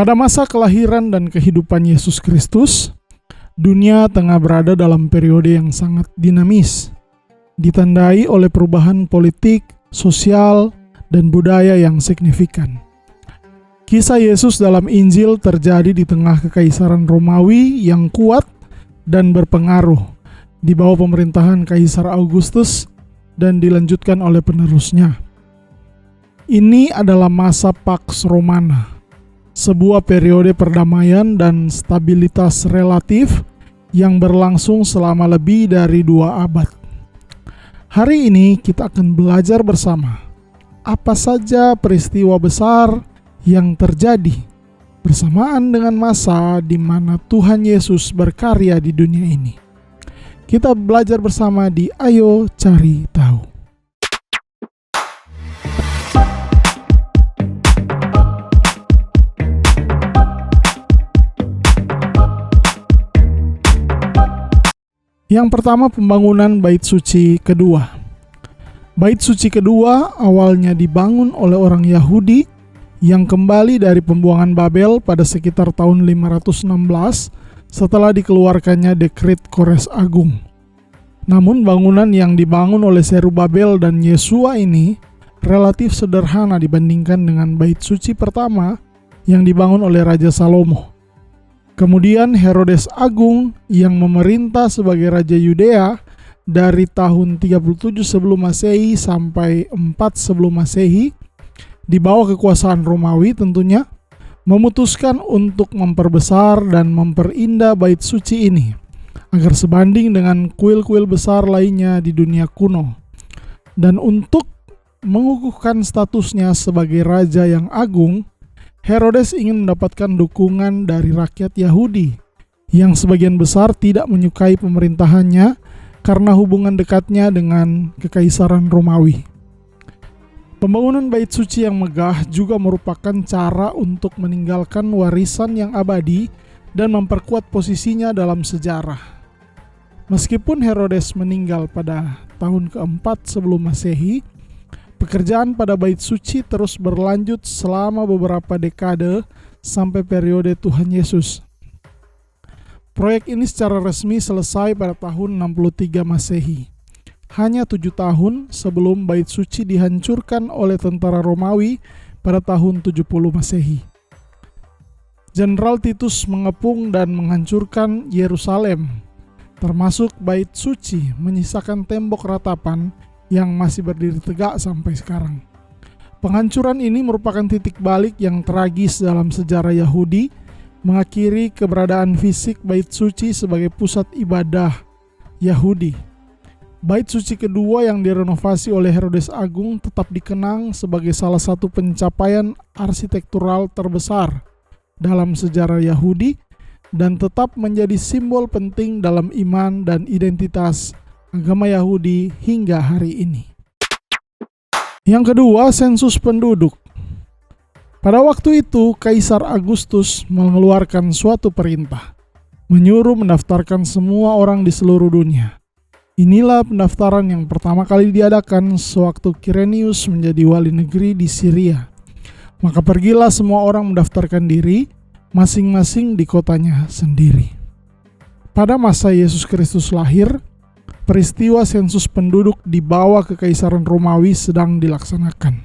Pada masa kelahiran dan kehidupan Yesus Kristus, dunia tengah berada dalam periode yang sangat dinamis, ditandai oleh perubahan politik, sosial, dan budaya yang signifikan. Kisah Yesus dalam Injil terjadi di tengah kekaisaran Romawi yang kuat dan berpengaruh di bawah pemerintahan Kaisar Augustus dan dilanjutkan oleh penerusnya. Ini adalah masa Pax Romana, sebuah periode perdamaian dan stabilitas relatif yang berlangsung selama lebih dari 2 abad. Hari ini kita akan belajar bersama apa saja peristiwa besar yang terjadi bersamaan dengan masa di mana Tuhan Yesus berkarya di dunia ini. Kita belajar bersama di Ayo Cari Tahu. Yang pertama, pembangunan Bait Suci kedua. Bait Suci kedua awalnya dibangun oleh orang Yahudi yang kembali dari pembuangan Babel pada sekitar tahun 516 setelah dikeluarkannya dekret Kores Agung. Namun bangunan yang dibangun oleh Zerubabel dan Yesua ini relatif sederhana dibandingkan dengan Bait Suci pertama yang dibangun oleh Raja Salomo. Kemudian Herodes Agung yang memerintah sebagai Raja Yudea dari tahun 37 sebelum Masehi sampai 4 sebelum Masehi di bawah kekuasaan Romawi tentunya, memutuskan untuk memperbesar dan memperindah Bait Suci ini agar sebanding dengan kuil-kuil besar lainnya di dunia kuno. Dan untuk mengukuhkan statusnya sebagai raja yang agung, Herodes ingin mendapatkan dukungan dari rakyat Yahudi yang sebagian besar tidak menyukai pemerintahannya karena hubungan dekatnya dengan kekaisaran Romawi. Pembangunan Bait Suci yang megah juga merupakan cara untuk meninggalkan warisan yang abadi dan memperkuat posisinya dalam sejarah. Meskipun Herodes meninggal pada tahun keempat sebelum Masehi, pekerjaan pada Bait Suci terus berlanjut selama beberapa dekade sampai periode Tuhan Yesus. Proyek ini secara resmi selesai pada tahun 63 Masehi. Hanya 7 tahun sebelum Bait Suci dihancurkan oleh tentara Romawi pada tahun 70 Masehi. Jenderal Titus mengepung dan menghancurkan Yerusalem, termasuk Bait Suci, menyisakan tembok ratapan yang masih berdiri tegak sampai sekarang. Penghancuran ini merupakan titik balik yang tragis dalam sejarah Yahudi, mengakhiri keberadaan fisik Bait Suci sebagai pusat ibadah Yahudi. Bait Suci kedua yang direnovasi oleh Herodes Agung tetap dikenang sebagai salah satu pencapaian arsitektural terbesar dalam sejarah Yahudi dan tetap menjadi simbol penting dalam iman dan identitas agama Yahudi hingga hari ini. Yang kedua, sensus penduduk. Pada waktu itu, Kaisar Agustus mengeluarkan suatu perintah, menyuruh mendaftarkan semua orang di seluruh dunia. Inilah pendaftaran yang pertama kali diadakan sewaktu Quirinius menjadi wali negeri di Syria. Maka pergilah semua orang mendaftarkan diri, masing-masing di kotanya sendiri. Pada masa Yesus Kristus lahir, peristiwa sensus penduduk di bawah kekaisaran Romawi sedang dilaksanakan.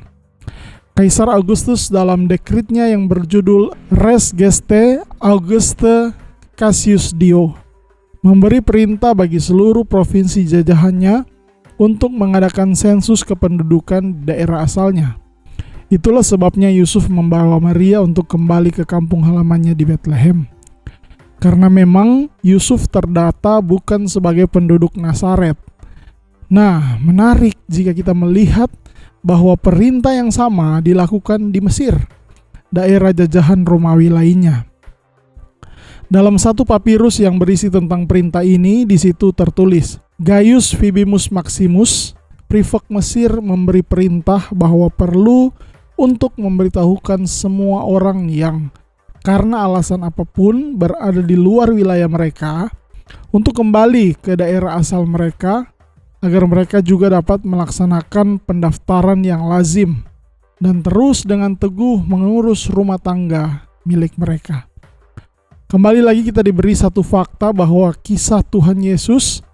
Kaisar Augustus dalam dekretnya yang berjudul Res Gestae Auguste Cassius Dio memberi perintah bagi seluruh provinsi jajahannya untuk mengadakan sensus kependudukan di daerah asalnya. Itulah sebabnya Yusuf membawa Maria untuk kembali ke kampung halamannya di Bethlehem. Karena memang Yusuf terdata bukan sebagai penduduk Nazaret. Nah, menarik jika kita melihat bahwa perintah yang sama dilakukan di Mesir, daerah jajahan Romawi lainnya. Dalam satu papirus yang berisi tentang perintah ini, di situ tertulis, Gaius Fibimus Maximus, prefek Mesir, memberi perintah bahwa perlu untuk memberitahukan semua orang yang karena alasan apapun berada di luar wilayah mereka untuk kembali ke daerah asal mereka agar mereka juga dapat melaksanakan pendaftaran yang lazim dan terus dengan teguh mengurus rumah tangga milik mereka. Kembali lagi kita diberi satu fakta bahwa kisah Tuhan Yesus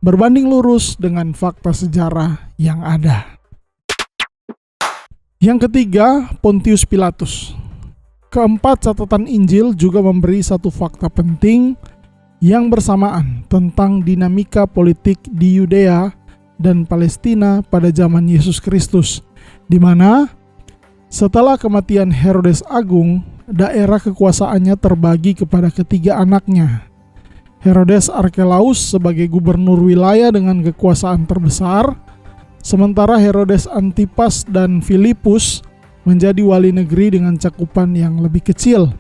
berbanding lurus dengan fakta sejarah yang ada. Yang ketiga, Pontius Pilatus. Keempat, catatan Injil juga memberi satu fakta penting yang bersamaan tentang dinamika politik di Yudea dan Palestina pada zaman Yesus Kristus, di mana setelah kematian Herodes Agung, daerah kekuasaannya terbagi kepada ketiga anaknya. Herodes Arkelaus sebagai gubernur wilayah dengan kekuasaan terbesar, sementara Herodes Antipas dan Filipus menjadi wali negeri dengan cakupan yang lebih kecil.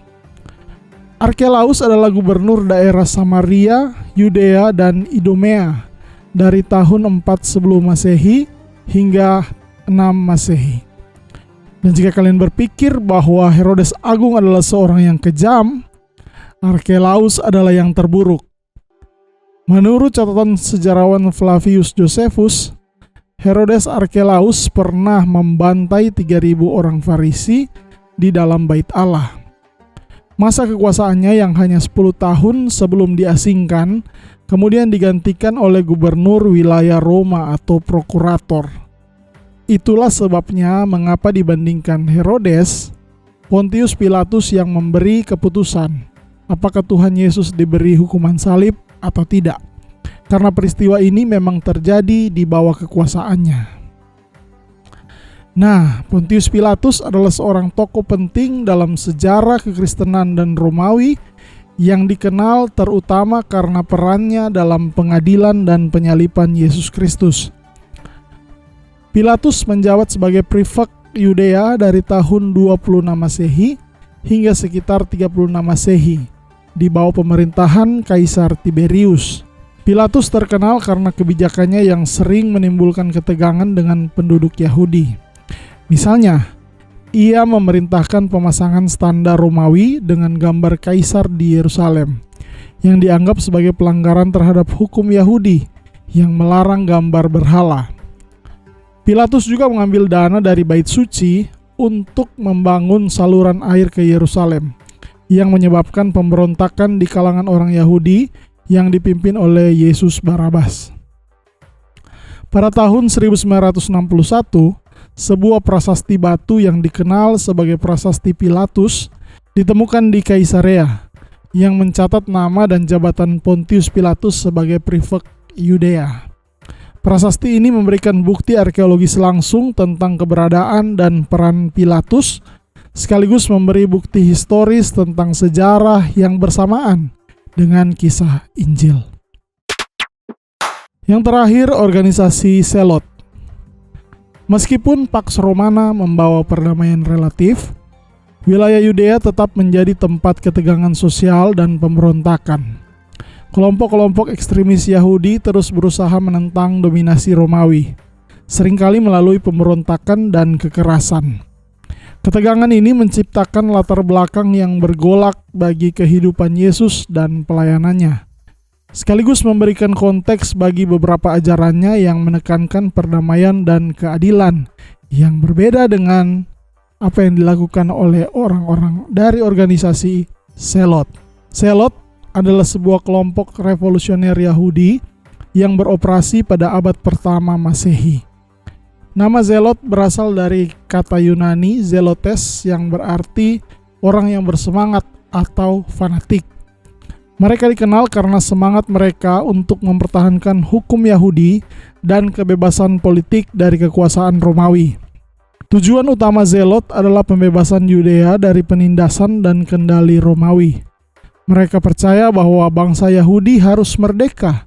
Arkelaus adalah gubernur daerah Samaria, Yudea, dan Idumea dari tahun 4 sebelum Masehi hingga 6 Masehi. Dan jika kalian berpikir bahwa Herodes Agung adalah seorang yang kejam, Arkelaus adalah yang terburuk. Menurut catatan sejarawan Flavius Josephus, Herodes Arkelaus pernah membantai 3.000 orang Farisi di dalam bait Allah. Masa kekuasaannya yang hanya 10 tahun sebelum diasingkan, kemudian digantikan oleh gubernur wilayah Roma atau prokurator. Itulah sebabnya mengapa dibandingkan Herodes, Pontius Pilatus yang memberi keputusan apakah Tuhan Yesus diberi hukuman salib atau tidak. Karena peristiwa ini memang terjadi di bawah kekuasaannya. Nah, Pontius Pilatus adalah seorang tokoh penting dalam sejarah kekristenan dan Romawi yang dikenal terutama karena perannya dalam pengadilan dan penyaliban Yesus Kristus. Pilatus menjabat sebagai prefek Yudea dari tahun 26 Masehi hingga sekitar 36 Masehi di bawah pemerintahan Kaisar Tiberius. Pilatus terkenal karena kebijakannya yang sering menimbulkan ketegangan dengan penduduk Yahudi. Misalnya, ia memerintahkan pemasangan standar Romawi dengan gambar kaisar di Yerusalem, yang dianggap sebagai pelanggaran terhadap hukum Yahudi yang melarang gambar berhala. Pilatus juga mengambil dana dari Bait Suci untuk membangun saluran air ke Yerusalem, yang menyebabkan pemberontakan di kalangan orang Yahudi yang dipimpin oleh Yesus Barabas. Pada tahun 1961, sebuah prasasti batu yang dikenal sebagai Prasasti Pilatus ditemukan di Kaisarea yang mencatat nama dan jabatan Pontius Pilatus sebagai prefek Yudea. Prasasti ini memberikan bukti arkeologis langsung tentang keberadaan dan peran Pilatus, sekaligus memberi bukti historis tentang sejarah yang bersamaan dengan kisah Injil. Yang terakhir, organisasi Zelot. Meskipun Pax Romana membawa perdamaian relatif, wilayah Yudea tetap menjadi tempat ketegangan sosial dan pemberontakan. Kelompok-kelompok ekstremis Yahudi terus berusaha menentang dominasi Romawi, seringkali melalui pemberontakan dan kekerasan. Ketegangan ini menciptakan latar belakang yang bergolak bagi kehidupan Yesus dan pelayanannya, sekaligus memberikan konteks bagi beberapa ajarannya yang menekankan perdamaian dan keadilan yang berbeda dengan apa yang dilakukan oleh orang-orang dari organisasi Zelot. Zelot adalah sebuah kelompok revolusioner Yahudi yang beroperasi pada abad pertama Masehi. Nama Zelot berasal dari kata Yunani zelotes yang berarti orang yang bersemangat atau fanatik. Mereka dikenal karena semangat mereka untuk mempertahankan hukum Yahudi dan kebebasan politik dari kekuasaan Romawi. Tujuan utama Zelot adalah pembebasan Yudea dari penindasan dan kendali Romawi. Mereka percaya bahwa bangsa Yahudi harus merdeka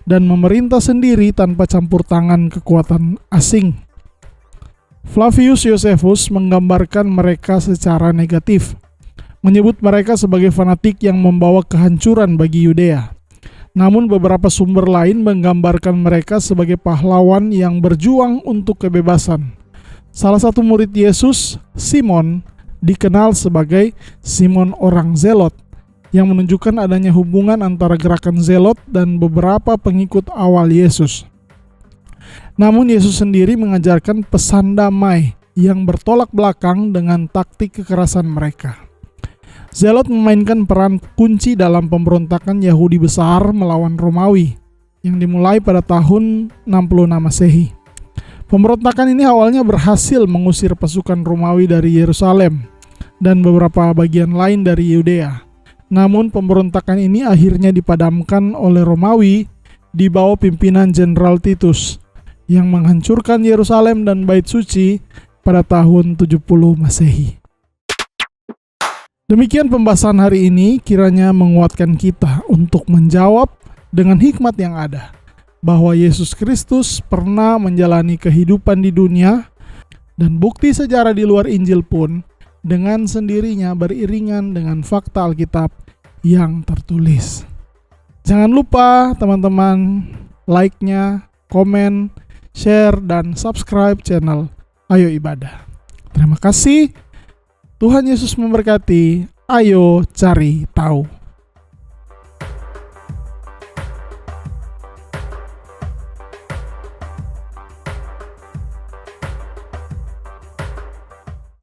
dan memerintah sendiri tanpa campur tangan kekuatan asing. Flavius Josephus menggambarkan mereka secara negatif, menyebut mereka sebagai fanatik yang membawa kehancuran bagi Yudea. Namun beberapa sumber lain menggambarkan mereka sebagai pahlawan yang berjuang untuk kebebasan. Salah satu murid Yesus, Simon, dikenal sebagai Simon orang Zelot, yang menunjukkan adanya hubungan antara gerakan Zelot dan beberapa pengikut awal Yesus. Namun Yesus sendiri mengajarkan pesan damai yang bertolak belakang dengan taktik kekerasan mereka. Zelot memainkan peran kunci dalam pemberontakan Yahudi besar melawan Romawi yang dimulai pada tahun 66 Masehi. Pemberontakan ini awalnya berhasil mengusir pasukan Romawi dari Yerusalem dan beberapa bagian lain dari Yudea. Namun pemberontakan ini akhirnya dipadamkan oleh Romawi di bawah pimpinan Jenderal Titus yang menghancurkan Yerusalem dan Bait Suci pada tahun 70 Masehi. Demikian pembahasan hari ini, kiranya menguatkan kita untuk menjawab dengan hikmat yang ada bahwa Yesus Kristus pernah menjalani kehidupan di dunia, dan bukti sejarah di luar Injil pun dengan sendirinya beriringan dengan fakta Alkitab yang tertulis. Jangan lupa teman-teman like-nya, komen, share, dan subscribe channel Ayo Ibadah. Terima kasih. Tuhan Yesus memberkati. Ayo cari tahu.